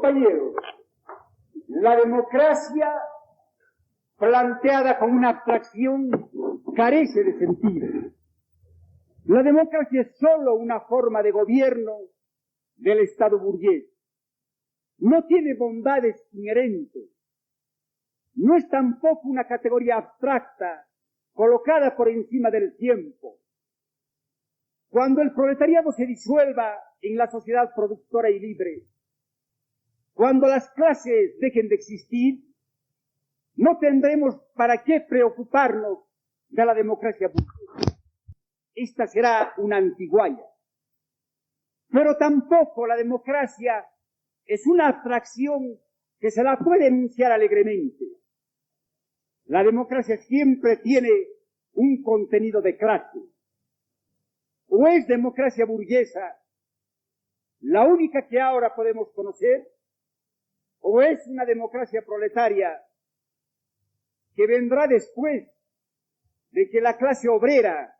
Compañeros, la democracia planteada como una abstracción carece de sentido. La democracia es sólo una forma de gobierno del Estado burgués. No tiene bondades inherentes. No es tampoco una categoría abstracta colocada por encima del tiempo. Cuando el proletariado se disuelva en la sociedad productora y libre, cuando las clases dejen de existir, no tendremos para qué preocuparnos de la democracia burguesa. Esta será una antigualla. Pero tampoco la democracia es una abstracción que se la puede enunciar alegremente. La democracia siempre tiene un contenido de clase. O es democracia burguesa, la única que ahora podemos conocer, o es una democracia proletaria que vendrá después de que la clase obrera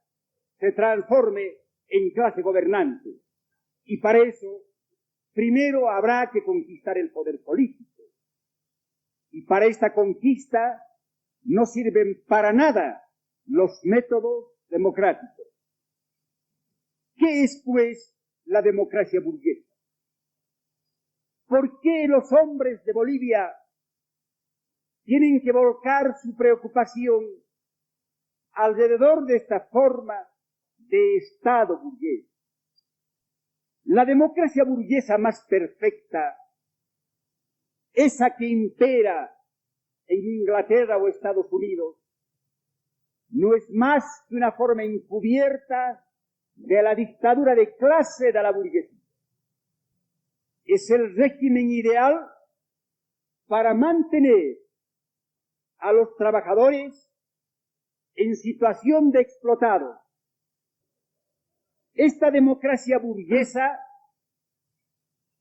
se transforme en clase gobernante. Y para eso, primero habrá que conquistar el poder político. Y para esta conquista no sirven para nada los métodos democráticos. ¿Qué es, pues, la democracia burguesa? ¿Por qué los hombres de Bolivia tienen que volcar su preocupación alrededor de esta forma de Estado burgués? La democracia burguesa más perfecta, esa que impera en Inglaterra o Estados Unidos, no es más que una forma encubierta de la dictadura de clase de la burguesía. Es el régimen ideal para mantener a los trabajadores en situación de explotados. Esta democracia burguesa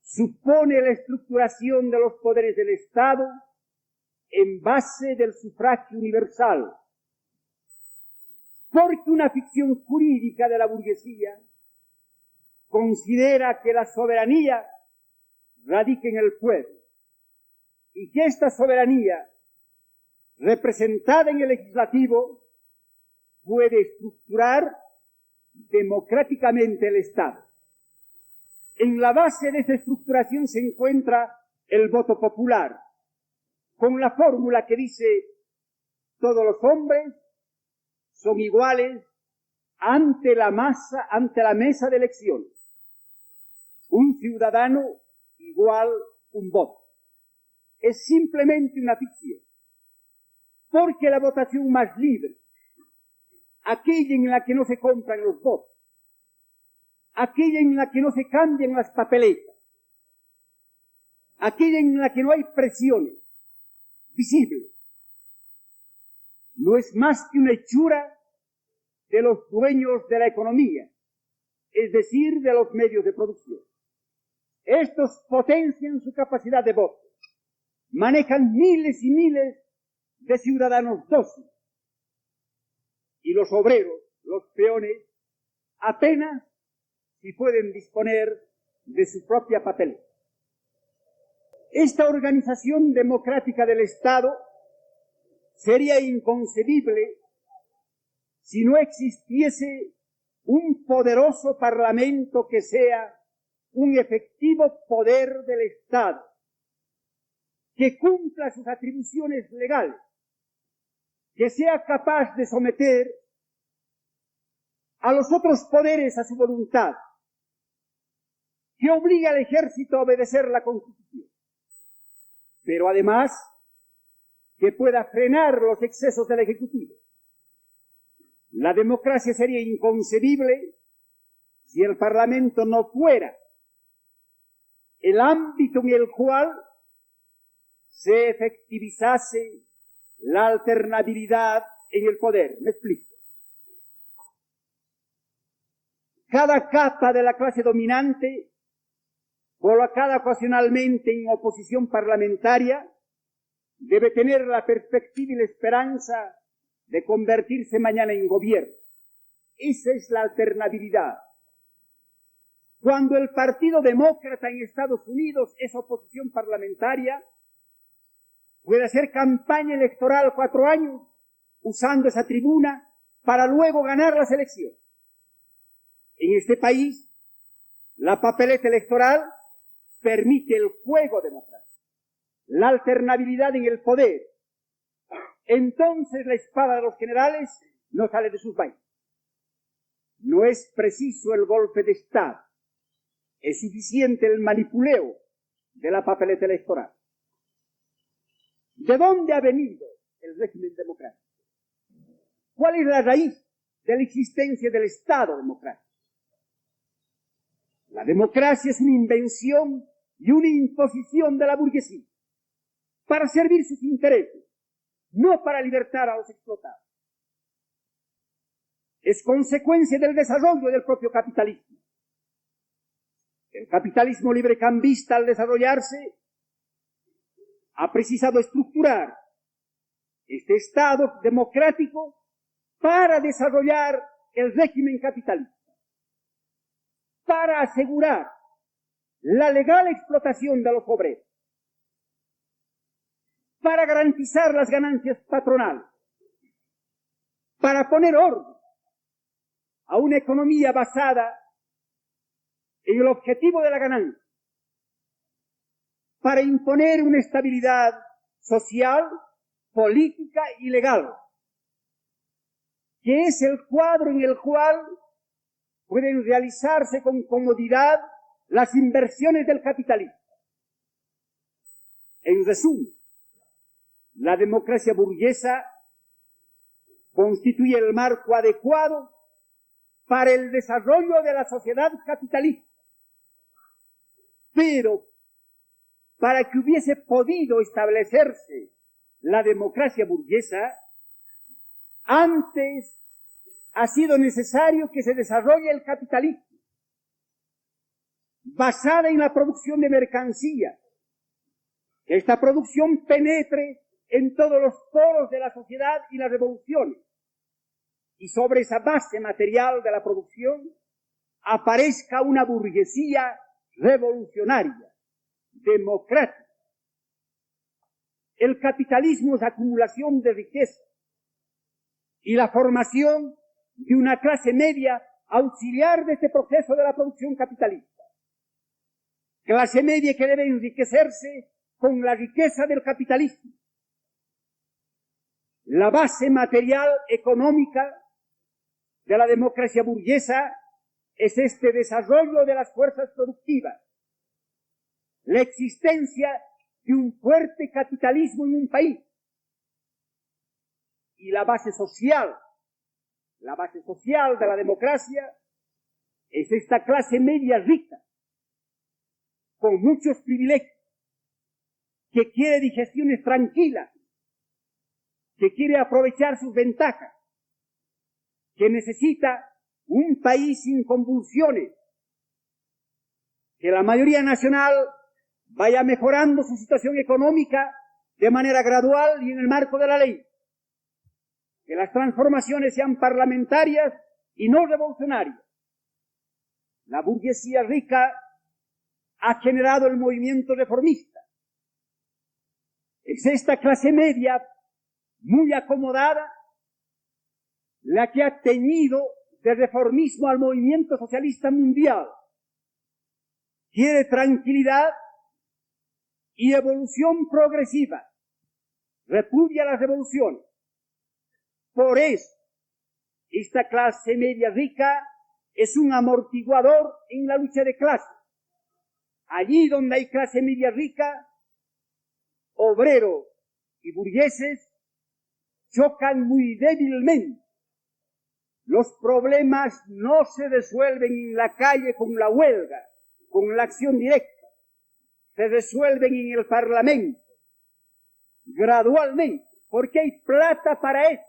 supone la estructuración de los poderes del Estado en base del sufragio universal, porque una ficción jurídica de la burguesía considera que la soberanía radica en el pueblo y que esta soberanía, representada en el legislativo, puede estructurar democráticamente el Estado. En la base de esta estructuración se encuentra el voto popular, con la fórmula que dice: todos los hombres son iguales ante la mesa de elecciones. Un ciudadano igual un voto. Es simplemente una ficción, porque la votación más libre, aquella en la que no se compran los votos, aquella en la que no se cambian las papeletas, aquella en la que no hay presiones visibles, no es más que una hechura de los dueños de la economía, es decir, de los medios de producción. Estos potencian su capacidad de voto, manejan miles y miles de ciudadanos dóciles, y los obreros, los peones, apenas si pueden disponer de su propia papeleta. Esta organización democrática del Estado sería inconcebible si no existiese un poderoso parlamento que sea un efectivo poder del Estado, que cumpla sus atribuciones legales, que sea capaz de someter a los otros poderes a su voluntad, que obligue al ejército a obedecer la Constitución, pero además que pueda frenar los excesos del Ejecutivo. La democracia sería inconcebible si el Parlamento no fuera el ámbito en el cual se efectivizase la alternabilidad en el poder. Me explico. Cada capa de la clase dominante, colocada ocasionalmente en oposición parlamentaria, debe tener la perspectiva y la esperanza de convertirse mañana en gobierno. Esa es la alternabilidad. Cuando el Partido Demócrata en Estados Unidos es oposición parlamentaria, puede hacer campaña electoral 4 años usando esa tribuna para luego ganar las elecciones. En este país, la papeleta electoral permite el juego democrático, la alternabilidad en el poder. Entonces la espada de los generales no sale de sus vainas. No es preciso el golpe de Estado, es suficiente el manipuleo de la papeleta electoral. ¿De dónde ha venido el régimen democrático? ¿Cuál es la raíz de la existencia del Estado democrático? La democracia es una invención y una imposición de la burguesía para servir sus intereses, no para libertar a los explotados. Es consecuencia del desarrollo del propio capitalismo. El capitalismo librecambista, al desarrollarse, ha precisado estructurar este Estado democrático para desarrollar el régimen capitalista, para asegurar la legal explotación de los obreros, para garantizar las ganancias patronales, para poner orden a una economía basada en el objetivo de la ganancia, para imponer una estabilidad social, política y legal, que es el cuadro en el cual pueden realizarse con comodidad las inversiones del capitalismo. En resumen, la democracia burguesa constituye el marco adecuado para el desarrollo de la sociedad capitalista. Pero para que hubiese podido establecerse la democracia burguesa, antes ha sido necesario que se desarrolle el capitalismo, basada en la producción de mercancías, que esta producción penetre en todos los poros de la sociedad y las revoluciones, y sobre esa base material de la producción aparezca una burguesía revolucionaria, democrática. El capitalismo es acumulación de riqueza y la formación de una clase media auxiliar de este proceso de la producción capitalista. Clase media que debe enriquecerse con la riqueza del capitalismo. La base material económica de la democracia burguesa es este desarrollo de las fuerzas productivas, la existencia de un fuerte capitalismo en un país, y la base social de la democracia es esta clase media rica, con muchos privilegios, que quiere digestiones tranquilas, que quiere aprovechar sus ventajas, que necesita un país sin convulsiones, que la mayoría nacional vaya mejorando su situación económica de manera gradual y en el marco de la ley, que las transformaciones sean parlamentarias y no revolucionarias. La burguesía rica ha generado el movimiento reformista. Es esta clase media muy acomodada la que ha teñido de reformismo al movimiento socialista mundial. Quiere tranquilidad y evolución progresiva. Repudia las revoluciones. Por eso, esta clase media rica es un amortiguador en la lucha de clases. Allí donde hay clase media rica, obreros y burgueses chocan muy débilmente. Los problemas no se resuelven en la calle con la huelga, con la acción directa. Se resuelven en el Parlamento, gradualmente, porque hay plata para eso.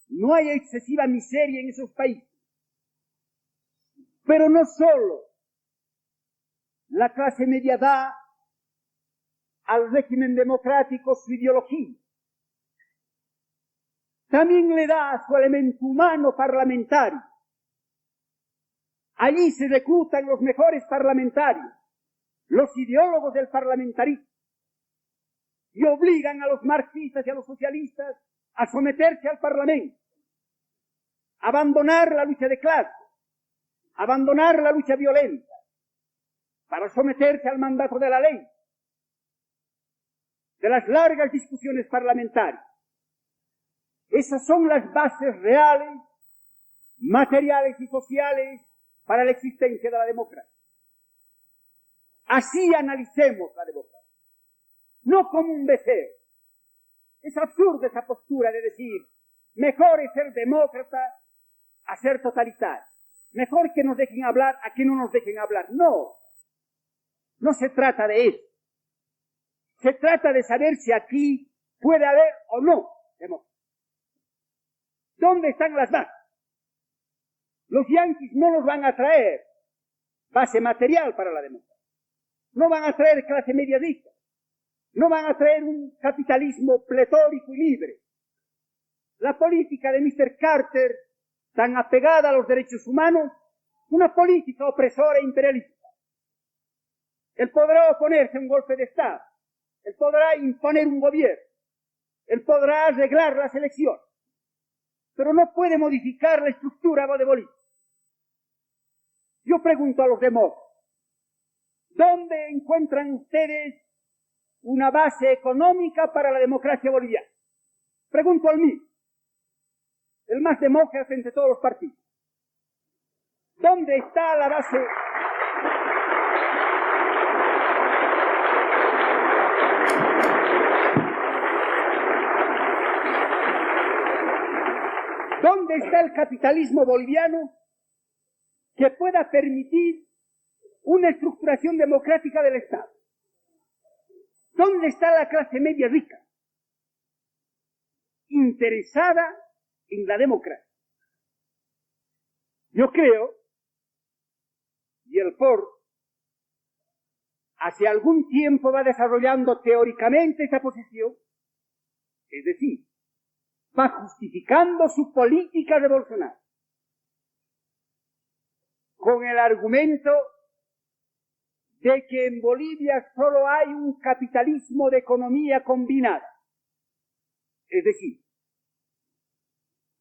No hay excesiva miseria en esos países. Pero no solo la clase media da al régimen democrático su ideología, también le da a su elemento humano parlamentario, Allí se reclutan los mejores parlamentarios, los ideólogos del parlamentarismo, y obligan a los marxistas y a los socialistas a someterse al Parlamento, abandonar la lucha de clases, abandonar la lucha violenta, para someterse al mandato de la ley, de las largas discusiones parlamentarias. Esas son las bases reales, materiales y sociales para la existencia de la democracia. Así analicemos la democracia, no como un deseo. Es absurda esa postura de decir, mejor es ser demócrata a ser totalitario. Mejor que nos dejen hablar a que no nos dejen hablar. No, no se trata de eso. Se trata de saber si aquí puede haber o no democracia. ¿Dónde están las bases? Los yanquis no nos van a traer base material para la democracia. No van a traer clase media rica. No van a traer un capitalismo pletórico y libre. La política de Mr. Carter, tan apegada a los derechos humanos, una política opresora e imperialista. Él podrá oponerse a un golpe de Estado. Él podrá imponer un gobierno. Él podrá arreglar las elecciones. Pero no puede modificar la estructura de Bolivia. Yo pregunto a los demócratas, ¿dónde encuentran ustedes una base económica para la democracia boliviana? Pregunto al mío, el más demócrata entre todos los partidos. ¿Dónde está la base? ¿Dónde está el capitalismo boliviano que pueda permitir una estructuración democrática del Estado? ¿Dónde está la clase media rica, interesada en la democracia? Yo creo, y el POR hace algún tiempo va desarrollando teóricamente esa posición, es decir, va justificando su política revolucionaria con el argumento de que en Bolivia solo hay un capitalismo de economía combinada, es decir,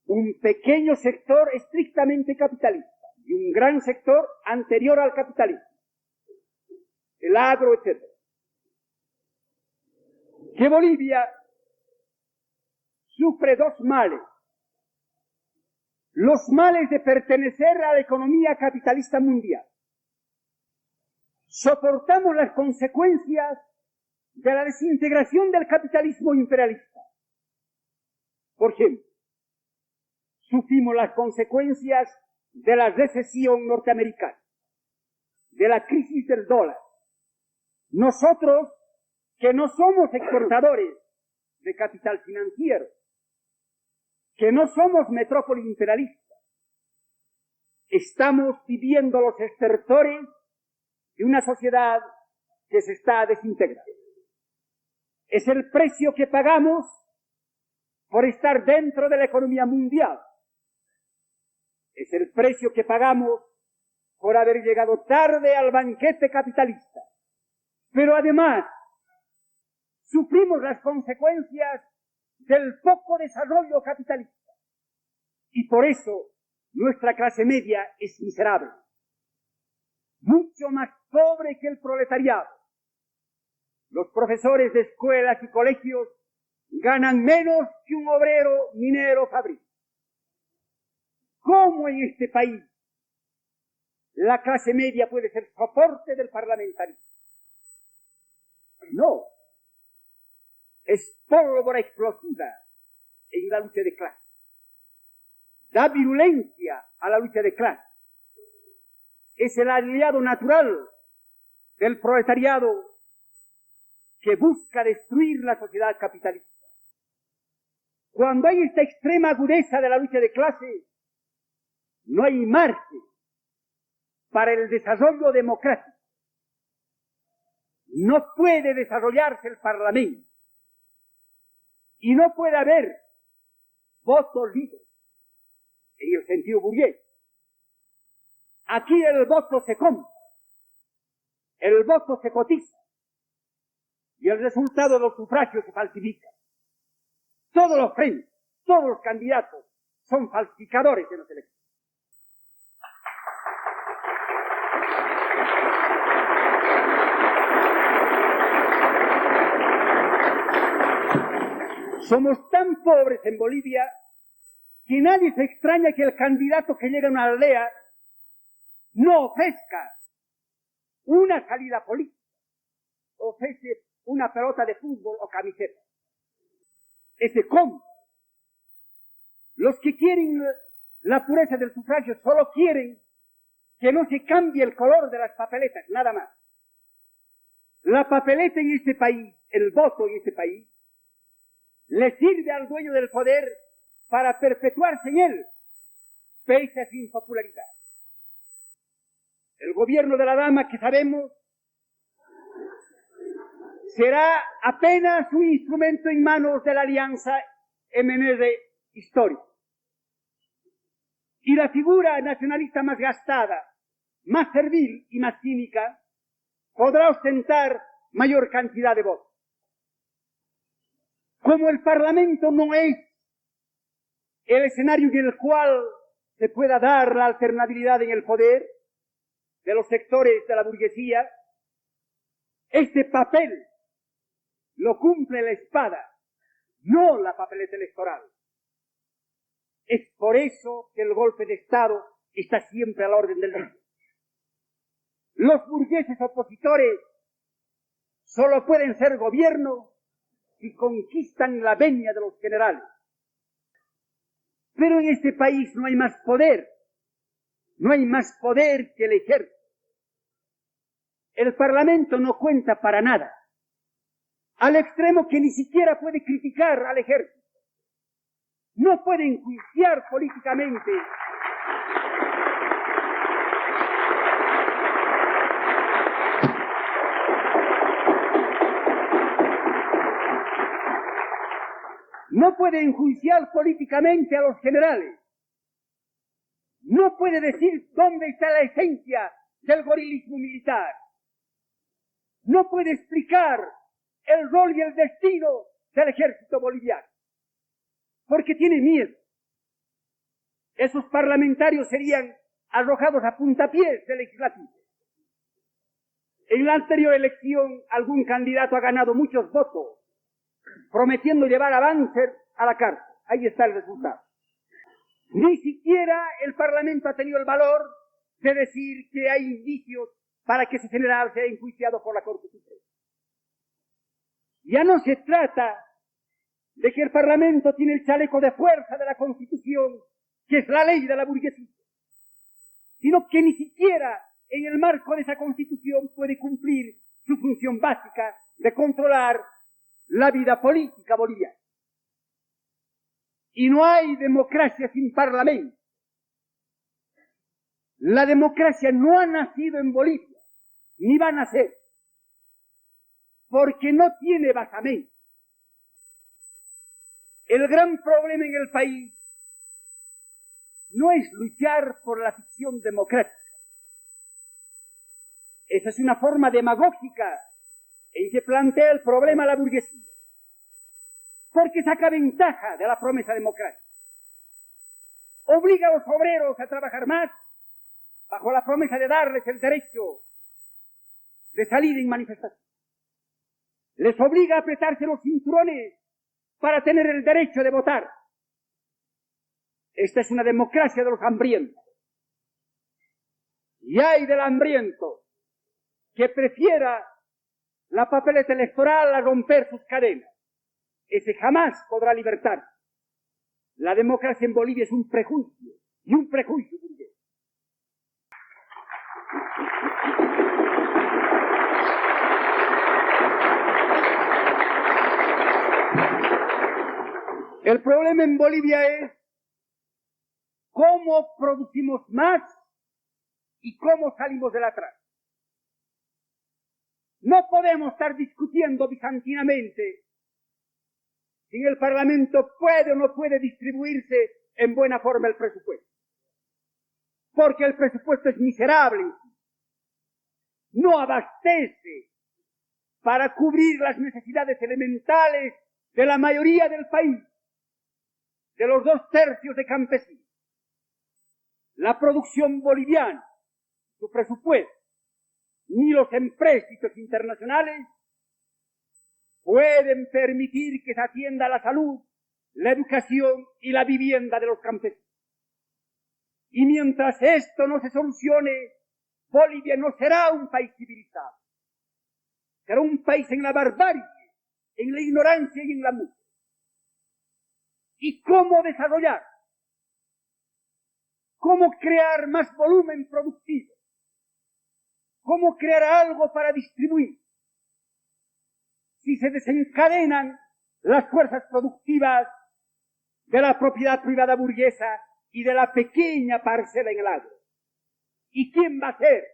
un pequeño sector estrictamente capitalista y un gran sector anterior al capitalismo, el agro, etc. Que Bolivia sufre dos males. Los males de pertenecer a la economía capitalista mundial. Soportamos las consecuencias de la desintegración del capitalismo imperialista. Por ejemplo, sufrimos las consecuencias de la recesión norteamericana, de la crisis del dólar. Nosotros, que no somos exportadores de capital financiero, que no somos metrópoli imperialista, estamos viviendo los estertores de una sociedad que se está desintegrando. Es el precio que pagamos por estar dentro de la economía mundial. Es el precio que pagamos por haber llegado tarde al banquete capitalista. Pero además, sufrimos las consecuencias del poco desarrollo capitalista. Y por eso nuestra clase media es miserable, mucho más pobre que el proletariado. Los profesores de escuelas y colegios ganan menos que un obrero minero fabril. ¿Cómo en este país la clase media puede ser soporte del parlamentarismo? No. Es pólvora explosiva en la lucha de clase. Da virulencia a la lucha de clase. Es el aliado natural del proletariado que busca destruir la sociedad capitalista. Cuando hay esta extrema agudeza de la lucha de clase, no hay margen para el desarrollo democrático. No puede desarrollarse el Parlamento. Y no puede haber voto libre, en el sentido burgués. Aquí el voto se compra, el voto se cotiza y el resultado del sufragio se falsifica. Todos los frentes, todos los candidatos son falsificadores de las elecciones. Somos tan pobres en Bolivia que nadie se extraña que el candidato que llega a una aldea no ofrezca una salida política, ofrece una pelota de fútbol o camiseta. Ese compra. Los que quieren la pureza del sufragio solo quieren que no se cambie el color de las papeletas, nada más. La papeleta en este país, el voto en este país, le sirve al dueño del poder para perpetuarse en él, pese a su impopularidad. El gobierno de la dama, que sabemos, será apenas un instrumento en manos de la alianza MNR histórica. Y la figura nacionalista más gastada, más servil y más cínica, podrá ostentar mayor cantidad de votos. Como el Parlamento no es el escenario en el cual se pueda dar la alternabilidad en el poder de los sectores de la burguesía, este papel lo cumple la espada, no la papeleta electoral. Es por eso que el golpe de Estado está siempre a la orden del día. Los burgueses opositores solo pueden ser gobierno si conquistan la venia de los generales. Pero en este país no hay más poder, no hay más poder que el ejército. El Parlamento no cuenta para nada, al extremo que ni siquiera puede criticar al ejército. No puede enjuiciar políticamente a los generales. No puede decir dónde está la esencia del gorilismo militar. No puede explicar el rol y el destino del ejército boliviano, porque tiene miedo. Esos parlamentarios serían arrojados a puntapiés del legislativo. En la anterior elección, algún candidato ha ganado muchos votos, prometiendo llevar a Banzer a la cárcel. Ahí está el resultado. Ni siquiera el Parlamento ha tenido el valor de decir que hay indicios para que ese general sea enjuiciado por la Corte Suprema. Ya no se trata de que el Parlamento tiene el chaleco de fuerza de la Constitución, que es la ley de la burguesía, sino que ni siquiera en el marco de esa Constitución puede cumplir su función básica de controlar la vida política boliviana. Y no hay democracia sin parlamento. La democracia no ha nacido en Bolivia, ni va a nacer, porque no tiene basamento. El gran problema en el país no es luchar por la ficción democrática. Esa es una forma demagógica en que plantea el problema la burguesía, porque saca ventaja de la promesa democrática. Obliga a los obreros a trabajar más bajo la promesa de darles el derecho de salir en manifestación. Les obliga a apretarse los cinturones para tener el derecho de votar. Esta es una democracia de los hambrientos. Y hay del hambriento que prefiera la papeleta electoral a romper sus cadenas. Ese jamás podrá libertarse. La democracia en Bolivia es un prejuicio, y un prejuicio burgués. El problema en Bolivia es cómo producimos más y cómo salimos del atrás. No podemos estar discutiendo bizantinamente si el Parlamento puede o no puede distribuirse en buena forma el presupuesto. porque el presupuesto es miserable, no abastece para cubrir las necesidades elementales de la mayoría del país, de los 2/3 de campesinos. La producción boliviana, su presupuesto, ni los empréstitos internacionales pueden permitir que se atienda la salud, la educación y la vivienda de los campesinos. Y mientras esto no se solucione, Bolivia no será un país civilizado. Será un país en la barbarie, en la ignorancia y en la muerte. ¿Y cómo desarrollar? ¿Cómo crear más volumen productivo? ¿Cómo crear algo para distribuir? Si se desencadenan las fuerzas productivas de la propiedad privada burguesa y de la pequeña parcela en el agro. ¿Y quién va a ser?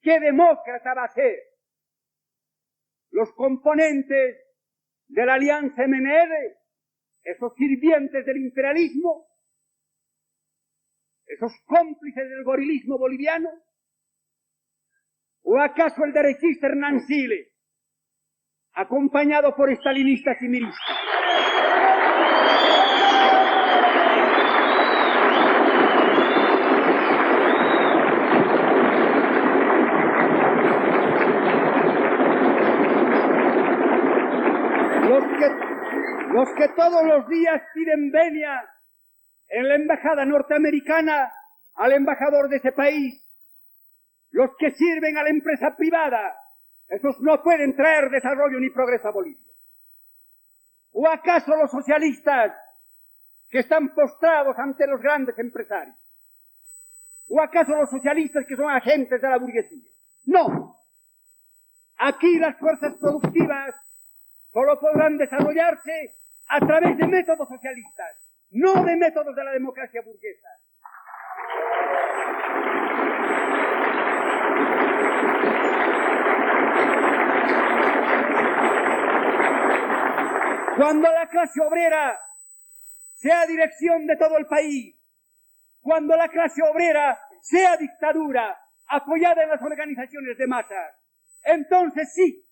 ¿Qué demócrata va a ser? Los componentes de la alianza MNR, esos sirvientes del imperialismo, esos cómplices del gorilismo boliviano, o acaso el derechista Hernán Siles, acompañado por estalinistas y miristas. Los que todos los días piden venia en la embajada norteamericana al embajador de ese país, los que sirven a la empresa privada, esos no pueden traer desarrollo ni progreso a Bolivia. ¿O acaso los socialistas que están postrados ante los grandes empresarios? ¿O acaso los socialistas que son agentes de la burguesía? No. Aquí las fuerzas productivas solo podrán desarrollarse a través de métodos socialistas, no de métodos de la democracia burguesa. Cuando la clase obrera sea dirección de todo el país, cuando la clase obrera sea dictadura apoyada en las organizaciones de masas, entonces sí,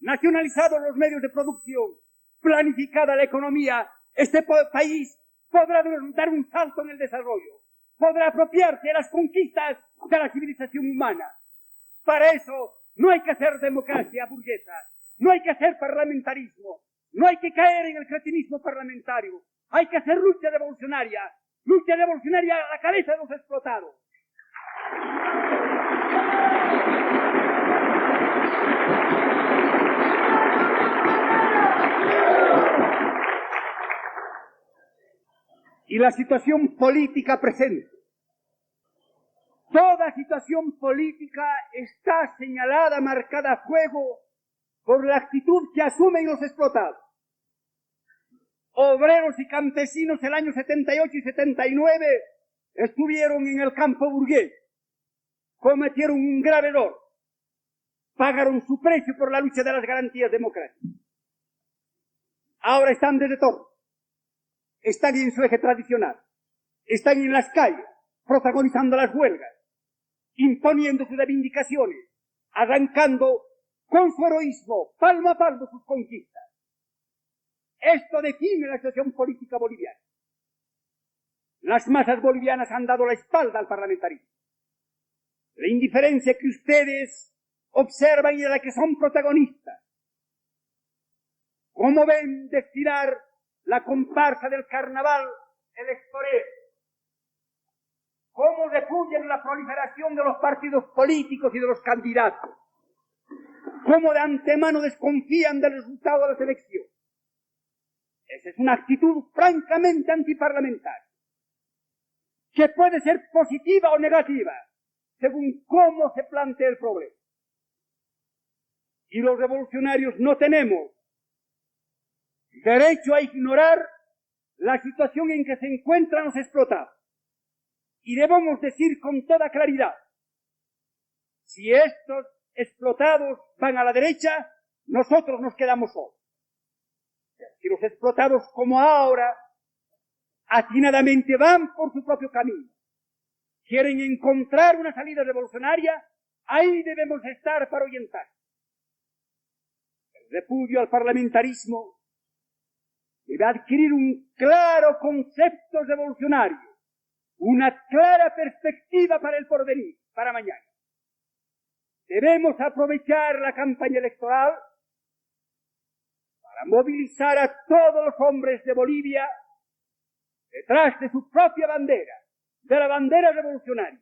nacionalizados los medios de producción, planificada la economía, este país podrá dar un salto en el desarrollo, podrá apropiarse de las conquistas de la civilización humana. Para eso no hay que hacer democracia burguesa, no hay que hacer parlamentarismo, no hay que caer en el cretinismo parlamentario, hay que hacer lucha revolucionaria a la cabeza de los explotados. Y la situación política presente. Toda situación política está señalada, marcada a fuego por la actitud que asumen los explotados. Obreros y campesinos el año 78 y 79 estuvieron en el campo burgués, cometieron un grave error, pagaron su precio por la lucha de las garantías democráticas. Ahora están de retorno. Están en su eje tradicional, están en las calles, protagonizando las huelgas, imponiendo sus reivindicaciones, arrancando con su heroísmo, palmo a palmo, sus conquistas. Esto define la situación política boliviana. Las masas bolivianas han dado la espalda al parlamentarismo. La indiferencia que ustedes observan y de la que son protagonistas. ¿Cómo ven desfilar la comparsa del carnaval electoral? ¿Cómo repudian la proliferación de los partidos políticos y de los candidatos? ¿Cómo de antemano desconfían del resultado de las elecciones? Esa es una actitud francamente antiparlamentaria, que puede ser positiva o negativa, según cómo se plantea el problema. Y los revolucionarios no tenemos derecho a ignorar la situación en que se encuentran los explotados. Y debemos decir con toda claridad, si estos explotados van a la derecha, nosotros nos quedamos solos. Si los explotados, como ahora, atinadamente van por su propio camino quieren encontrar una salida revolucionaria, ahí debemos estar para orientar. El repudio al parlamentarismo debe adquirir un claro concepto revolucionario, una clara perspectiva para el porvenir, para mañana. Debemos aprovechar la campaña electoral para movilizar a todos los hombres de Bolivia detrás de su propia bandera, de la bandera revolucionaria.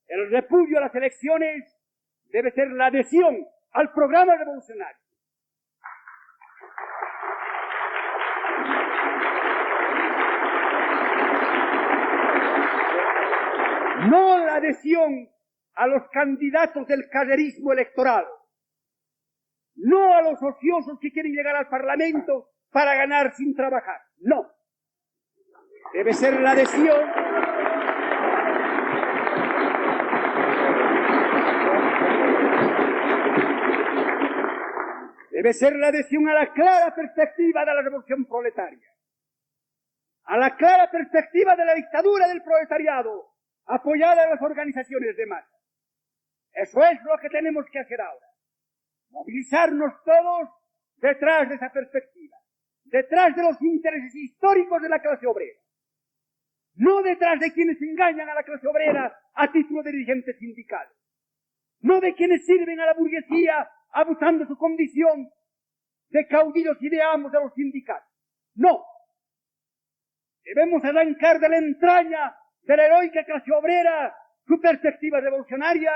El repudio a las elecciones debe ser la adhesión al programa revolucionario. No la adhesión a los candidatos del caderismo electoral, no a los ociosos que quieren llegar al Parlamento para ganar sin trabajar, no. Debe ser la adhesión a la clara perspectiva de la revolución proletaria, a la clara perspectiva de la dictadura del proletariado, apoyada en las organizaciones de masa. Eso es lo que tenemos que hacer ahora. Movilizarnos todos detrás de esa perspectiva, detrás de los intereses históricos de la clase obrera. No detrás de quienes engañan a la clase obrera a título de dirigentes sindicales. No de quienes sirven a la burguesía abusando de su condición de caudillos y de amos de los sindicatos. No. Debemos arrancar de la entraña de la heroica clase obrera su perspectiva revolucionaria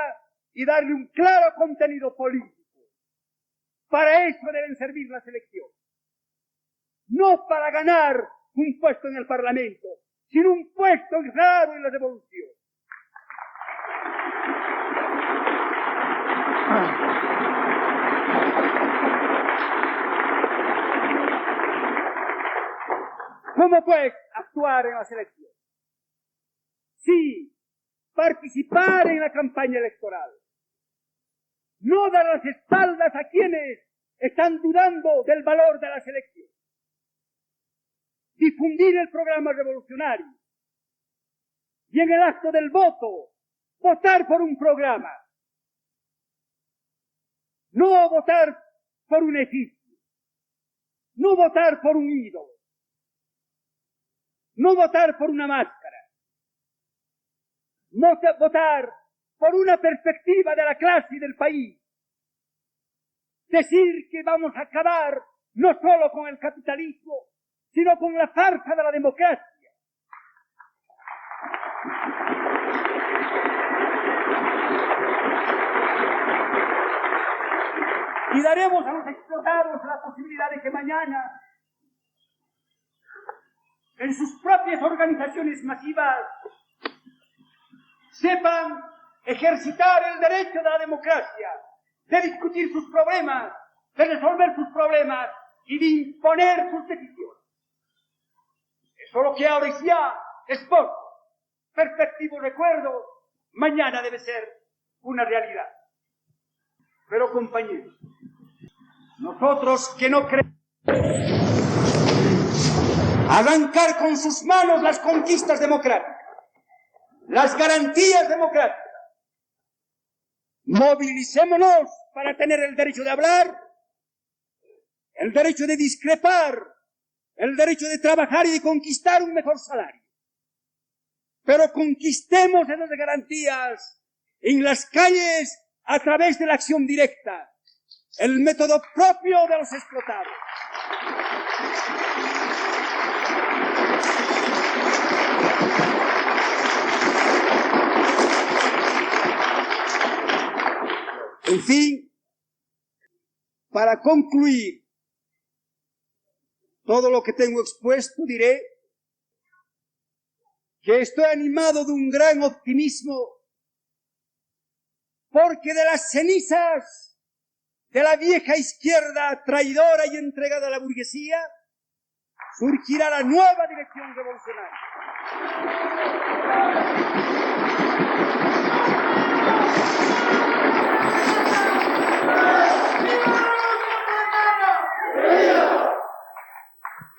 y darle un claro contenido político. Para eso deben servir las elecciones. No para ganar un puesto en el Parlamento, sino un puesto claro en la revolución. ¿Cómo pues actuar en las elecciones? Sí, participar en la campaña electoral. No dar las espaldas a quienes están dudando del valor de las elecciones. Difundir el programa revolucionario. Y en el acto del voto, votar por un programa. No votar por un efigie. No votar por un ídolo. No votar por una máscara. No votar por una perspectiva de la clase y del país. Decir que vamos a acabar no solo con el capitalismo, sino con la farsa de la democracia. Y daremos a los explotados la posibilidad de que mañana, en sus propias organizaciones masivas, sepan ejercitar el derecho de la democracia, de discutir sus problemas, de resolver sus problemas y de imponer sus decisiones. Eso lo que ahora ya es poco. Perspectivo recuerdo, mañana debe ser una realidad. Pero compañeros, nosotros que no creemos arrancar con sus manos las conquistas democráticas, las garantías democráticas, movilicémonos para tener el derecho de hablar, el derecho de discrepar, el derecho de trabajar y de conquistar un mejor salario. Pero conquistemos esas garantías en las calles a través de la acción directa, el método propio de los explotados. En fin, para concluir todo lo que tengo expuesto, diré que estoy animado de un gran optimismo, porque de las cenizas de la vieja izquierda traidora y entregada a la burguesía surgirá la nueva dirección revolucionaria.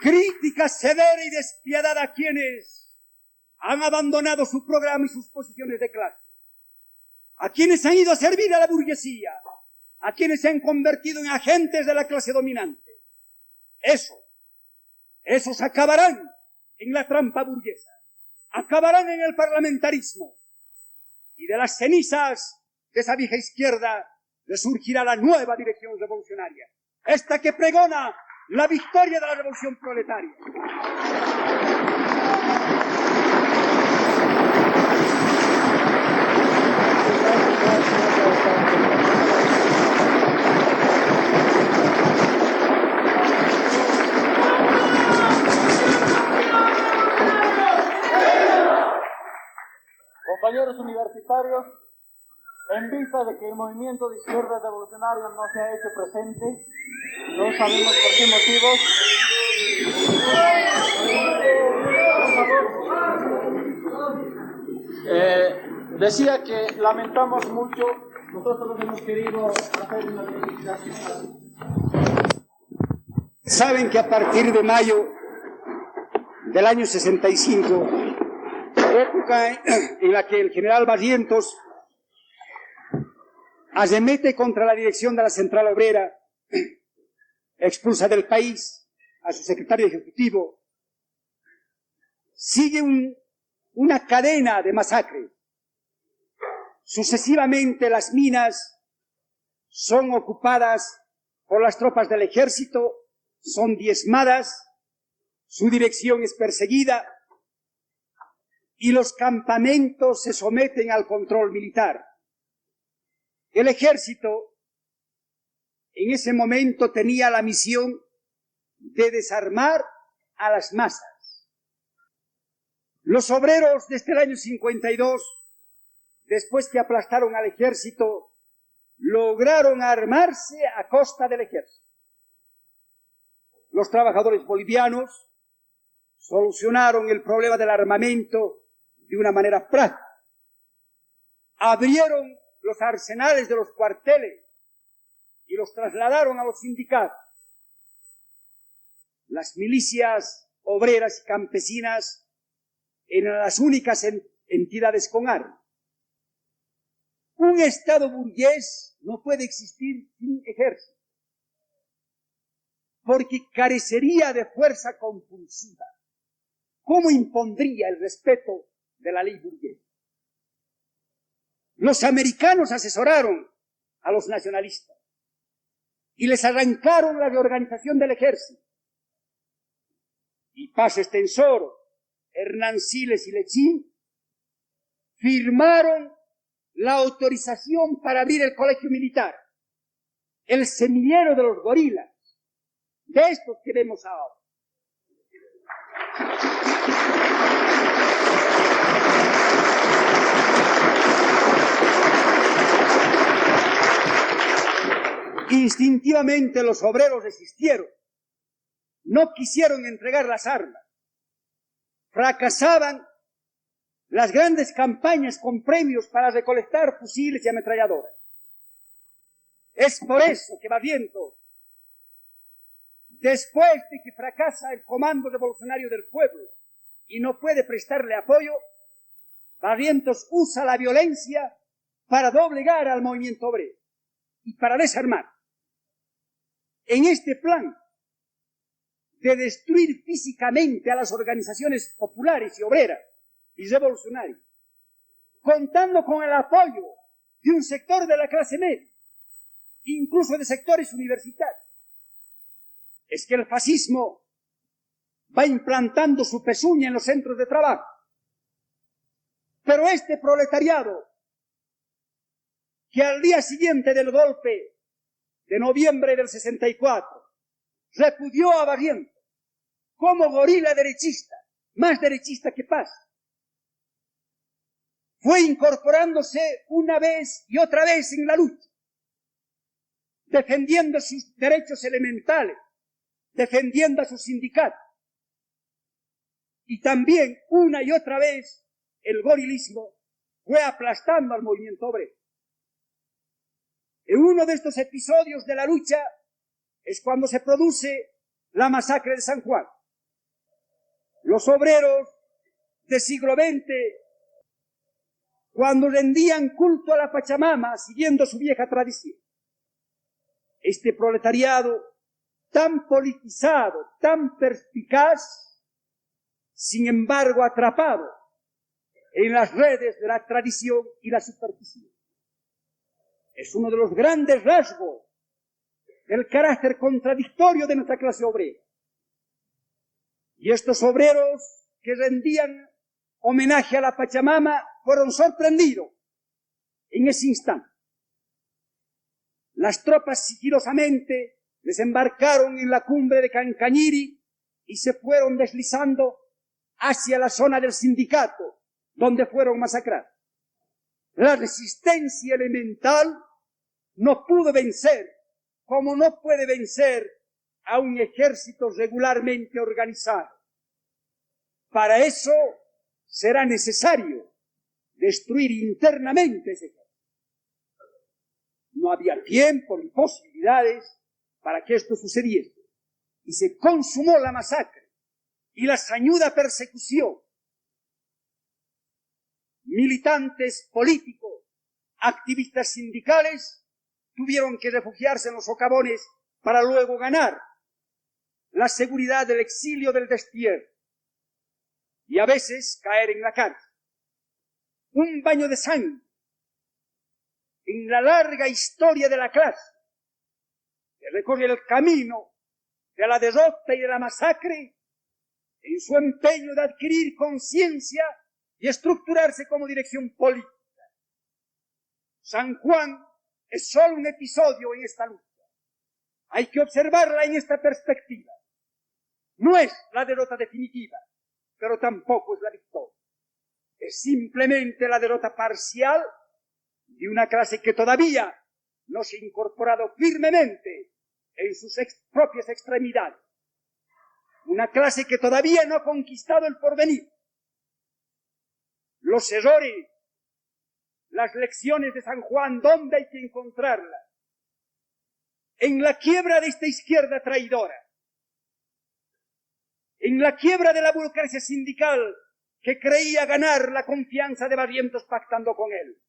Crítica severa y despiadada a quienes, han abandonado su programa y sus posiciones de clase, a quienes han ido a servir a la burguesía, a quienes se han convertido en agentes de la clase dominante. Esos acabarán en la trampa burguesa, acabarán en el parlamentarismo, y de las cenizas de esa vieja izquierda resurgirá la nueva dirección revolucionaria, esta que pregona la victoria de la revolución proletaria. Compañeros universitarios, en vista de que el movimiento de izquierda revolucionaria no se ha hecho presente, no sabemos por qué motivos. Decía que lamentamos mucho, nosotros hemos querido hacer una reivindicación. Saben que a partir de mayo del año 65, época en la que el general Barrientos arremete contra la dirección de la Central Obrera, expulsa del país a su secretario ejecutivo, sigue una cadena de masacres. Sucesivamente las minas son ocupadas por las tropas del ejército, son diezmadas, su dirección es perseguida y los campamentos se someten al control militar. El ejército en ese momento tenía la misión de desarmar a las masas. Los obreros desde el año 52, después que aplastaron al ejército, lograron armarse a costa del ejército. Los trabajadores bolivianos solucionaron el problema del armamento de una manera práctica. Abrieron los arsenales de los cuarteles y los trasladaron a los sindicatos. Las milicias obreras y campesinas eran las únicas entidades con armas. Un Estado burgués no puede existir sin ejército, porque carecería de fuerza compulsiva. ¿Cómo impondría el respeto de la ley burguesa? Los americanos asesoraron a los nacionalistas y les arrancaron la reorganización del ejército. Y Paz Extensor, Hernán Siles y Lechín firmaron la autorización para abrir el colegio militar, el semillero de los gorilas. De estos queremos ahora. Instintivamente los obreros resistieron, no quisieron entregar las armas. Fracasaban las grandes campañas con premios para recolectar fusiles y ametralladoras. Es por eso que Barrientos, después de que fracasa el Comando Revolucionario del Pueblo y no puede prestarle apoyo, Barrientos usa la violencia para doblegar al movimiento obrero y para desarmar. En este plan de destruir físicamente a las organizaciones populares y obreras y revolucionarias, contando con el apoyo de un sector de la clase media, incluso de sectores universitarios, es que el fascismo va implantando su pezuña en los centros de trabajo. Pero este proletariado, que al día siguiente del golpe de noviembre del 64 repudió a Barrientos como gorila derechista, más derechista que Paz, fue incorporándose una vez y otra vez en la lucha, defendiendo sus derechos elementales, defendiendo a sus sindicatos. Y también una y otra vez el gorilismo fue aplastando al movimiento obrero. En uno de estos episodios de la lucha es cuando se produce la masacre de San Juan. Los obreros del siglo XX, cuando rendían culto a la Pachamama siguiendo su vieja tradición. Este proletariado tan politizado, tan perspicaz, sin embargo atrapado en las redes de la tradición y la superstición. Es uno de los grandes rasgos del carácter contradictorio de nuestra clase obrera. Y estos obreros que rendían homenaje a la Pachamama fueron sorprendidos en ese instante. Las tropas sigilosamente desembarcaron en la cumbre de Cancañiri y se fueron deslizando hacia la zona del sindicato, donde fueron masacrados. La resistencia elemental no pudo vencer, como no puede vencer a un ejército regularmente organizado. Para eso será necesario destruir internamente ese ejército. No había tiempo ni posibilidades para que esto sucediese. Y se consumó la masacre y la sañuda persecución. Militantes políticos, activistas sindicales, tuvieron que refugiarse en los socavones para luego ganar la seguridad del exilio, del destierro, y a veces caer en la cárcel. Un baño de sangre en la larga historia de la clase que recorre el camino de la derrota y de la masacre en su empeño de adquirir conciencia y estructurarse como dirección política. San Juan es solo un episodio en esta lucha. Hay que observarla en esta perspectiva. No es la derrota definitiva, pero tampoco es la victoria. Es simplemente la derrota parcial de una clase que todavía no se ha incorporado firmemente en sus propias extremidades. Una clase que todavía no ha conquistado el porvenir. Los errores, las lecciones de San Juan, ¿dónde hay que encontrarlas? En la quiebra de esta izquierda traidora, en la quiebra de la burocracia sindical que creía ganar la confianza de Barrientos pactando con él,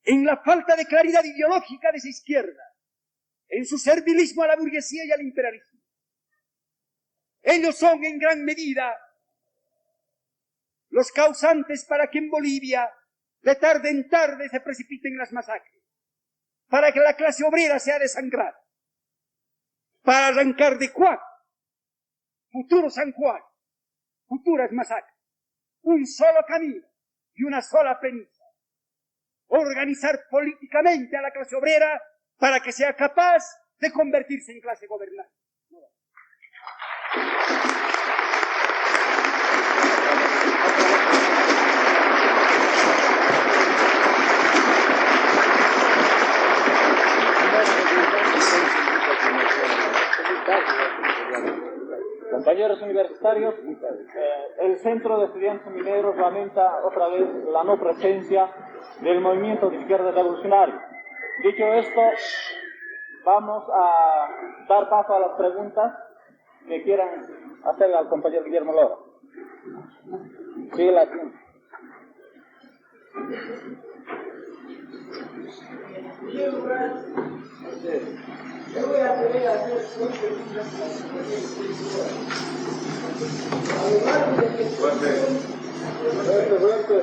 en la falta de claridad ideológica de esa izquierda, en su servilismo a la burguesía y al imperialismo. Ellos son en gran medida los causantes para que en Bolivia de tarde en tarde se precipiten las masacres, para que la clase obrera sea desangrada, para arrancar de Cuac futuro San Juan, futuras masacres, un solo camino y una sola premisa: organizar políticamente a la clase obrera para que sea capaz de convertirse en clase gobernante. Compañeros universitarios, el Centro de Estudiantes Mineros lamenta otra vez la no presencia del movimiento de izquierda revolucionario. Dicho esto, vamos a dar paso a las preguntas que quieran hacerle al compañero Guillermo Lora. Sigue la tienda. Yo voy a tener a hacer dos preguntas a la a lo largo de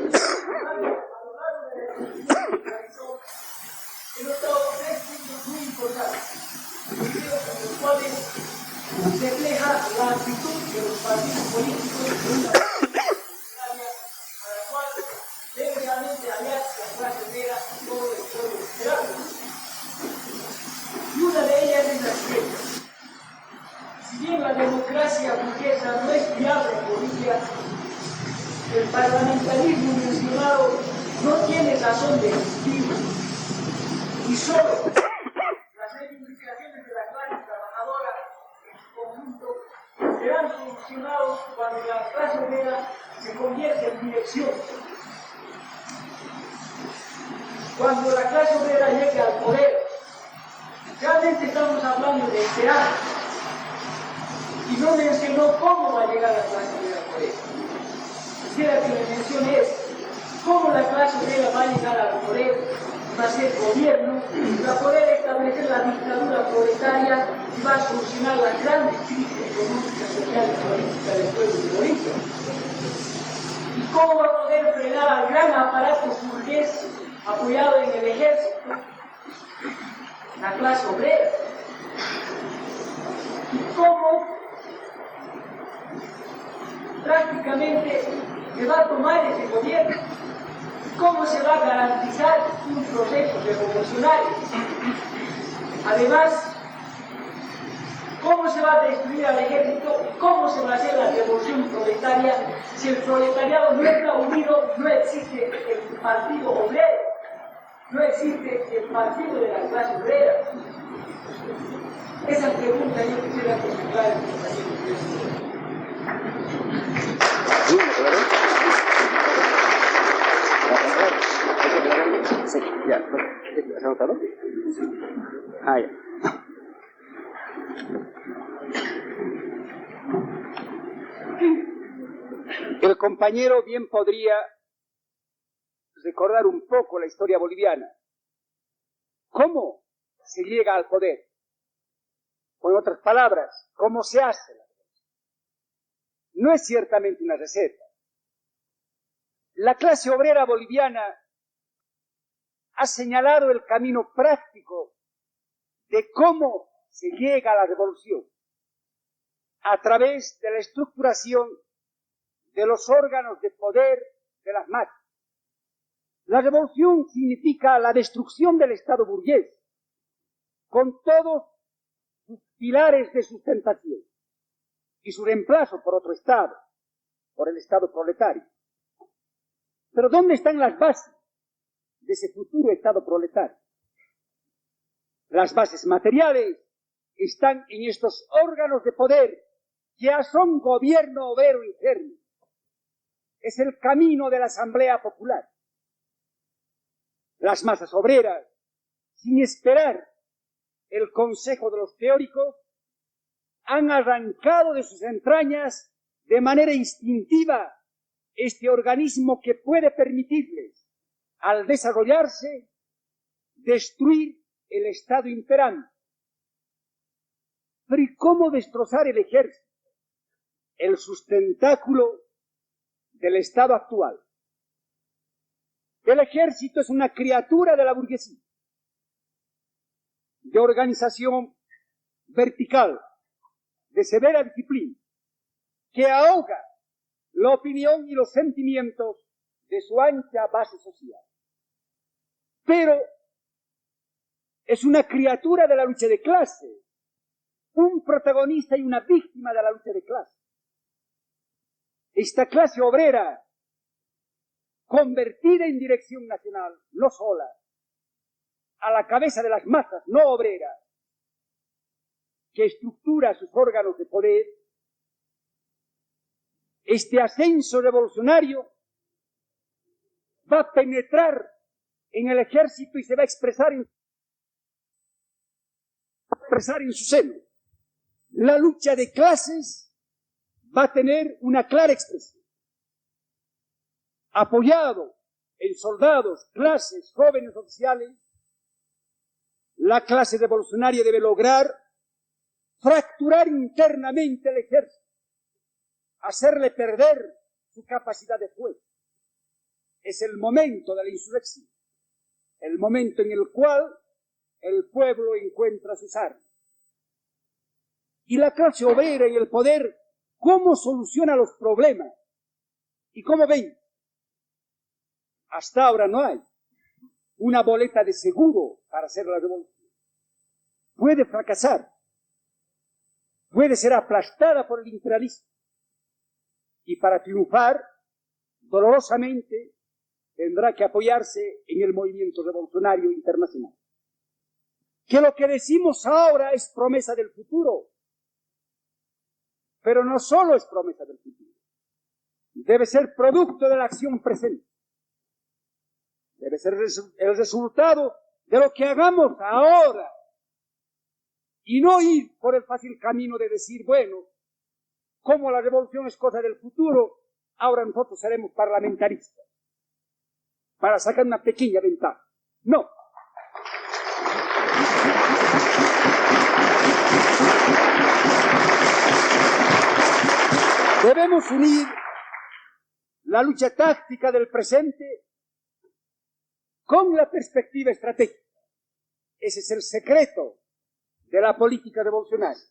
he notado tres puntos muy importantes, con los cuales refleja la actitud de los partidos políticos en una área a la cual debe realmente aliarse la clase obrera y todo el pueblo esperado. Y una de ellas es la siguiente: si bien la democracia burguesa no es viable en Bolivia, el parlamentarismo mencionado no tiene razón de existir, y solo las reivindicaciones de la clase trabajadora en su conjunto serán solucionados cuando la clase obrera se convierta en dirección. Cuando la clase obrera llegue al poder, realmente estamos hablando de esperar, y no mencionó cómo va a llegar la clase obrera al poder. quisiera que me mencione es cómo la clase obrera va a llegar al poder, va a ser gobierno, va a poder establecer la dictadura proletaria y va a solucionar las grandes crisis económicas, sociales y políticas del pueblo de Bolivia. ¿Y cómo va a poder frenar al gran aparato burgués apoyado en el ejército? La clase obrera. ¿Y cómo prácticamente se va a tomar ese gobierno? ¿Cómo se va a garantizar un proceso revolucionario? Además, ¿cómo se va a destruir al ejército? ¿Cómo se va a hacer la revolución proletaria si el proletariado no está unido? No existe el partido obrero, no existe el partido de la clase obrera. Esa pregunta yo quisiera presentar al compañero. Sí, ya. ¿Has anotado? Ah, ya. El compañero bien podría recordar un poco la historia boliviana. ¿Cómo se llega al poder? O en otras palabras, ¿cómo se hace la cosa? No es ciertamente una receta. La clase obrera boliviana ha señalado el camino práctico de cómo se llega a la revolución a través de la estructuración de los órganos de poder de las masas. La revolución significa la destrucción del Estado burgués con todos sus pilares de sustentación y su reemplazo por otro Estado, por el Estado proletario. Pero ¿dónde están las bases de ese futuro Estado proletario? Las bases materiales están en estos órganos de poder que ya son gobierno obrero interno. Es el camino de la Asamblea Popular. Las masas obreras, sin esperar el consejo de los teóricos, han arrancado de sus entrañas de manera instintiva este organismo que puede permitirles, al desarrollarse, destruir el Estado imperante. Pero ¿y cómo destrozar el ejército? El sustentáculo del Estado actual. El ejército es una criatura de la burguesía, de organización vertical, de severa disciplina, que ahoga la opinión y los sentimientos de su ancha base social. Pero es una criatura de la lucha de clase, un protagonista y una víctima de la lucha de clase. Esta clase obrera, convertida en dirección nacional, no sola, a la cabeza de las masas no obreras, que estructura sus órganos de poder, este ascenso revolucionario va a penetrar en el ejército y se va a expresar en su seno. La lucha de clases va a tener una clara expresión. Apoyado en soldados, clases, jóvenes oficiales, la clase revolucionaria debe lograr fracturar internamente el ejército, hacerle perder su capacidad de fuego. Es el momento de la insurrección, el momento en el cual el pueblo encuentra sus armas. Y la clase obrera y el poder, ¿cómo soluciona los problemas? ¿Y cómo ven? Hasta ahora no hay una boleta de seguro para hacer la revolución. Puede fracasar, puede ser aplastada por el imperialismo. Y para triunfar, dolorosamente, tendrá que apoyarse en el movimiento revolucionario internacional. Que lo que decimos ahora es promesa del futuro, pero no solo es promesa del futuro, debe ser producto de la acción presente, debe ser el resultado de lo que hagamos ahora, y no ir por el fácil camino de decir, bueno, como la revolución es cosa del futuro, ahora nosotros seremos parlamentaristas para sacar una pequeña ventaja. No. Debemos unir la lucha táctica del presente con la perspectiva estratégica. Ese es el secreto de la política revolucionaria.